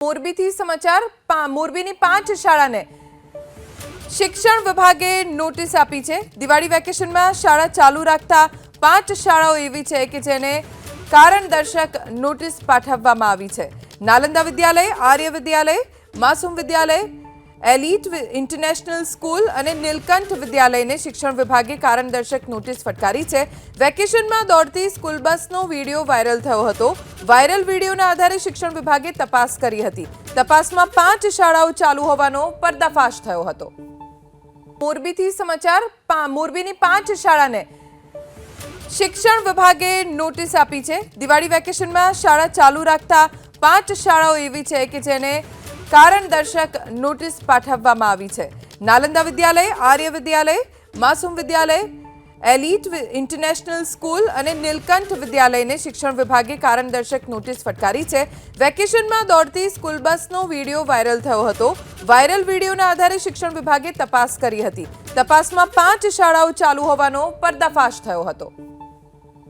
મોરબીથી સમાચાર મોરબીની 5 શાળાને શિક્ષણ વિભાગે નોટિસ આપી છે। દિવાળી વેકેશનમાં શાળા ચાલુ રાખતા 5 શાળાઓ એવી છે કે જેને કારણદર્શક નોટિસ પાઠવવામાં આવી છે। નાલંદા વિદ્યાલય, આર્ય વિદ્યાલય, માસૂમ વિદ્યાલય, એલિટ ઇન્ટરનેશનલ સ્કૂલ અને નીલકંઠ વિદ્યાલયને શિક્ષણ વિભાગે કારણદર્શક નોટિસ ફટકારી છે। વેકેશનમાં દોડતી સ્કૂલ બસનો વિડીયો વાયરલ થયો હતો। વાયરલ વિડીયોના આધારે શિક્ષણ વિભાગે તપાસ કરી હતી। તપાસમાં 5 શાળાઓ ચાલુ હોવાનો પર્દાફાશ થયો હતો। મોરબીથી સમાચાર મોરબીની 5 શાળાને શિક્ષણ વિભાગે નોટિસ આપી છે। દિવાળી વેકેશનમાં શાળા ચાલુ રાખતા 5 શાળાઓ એવી છે કે જેને કારણદર્શક નોટિસ પાઠવવામાં આવી છે। નાલંદા વિદ્યાલય, આર્ય વિદ્યાલય, માસૂમ વિદ્યાલય, એલિટ ઇન્ટરનેશનલ સ્કૂલ અને નીલકંઠ વિદ્યાલયને શિક્ષણ વિભાગે કારણદર્શક નોટિસ ફટકારી છે। વેકેશનમાં દોડતી સ્કૂલ બસનો વિડીયો વાયરલ થયો હતો। વાયરલ વિડીયોના આધારે શિક્ષણ વિભાગે તપાસ કરી હતી। તપાસમાં 5 શાળાઓ ચાલુ હોવાનો પર્દાફાશ થયો હતો।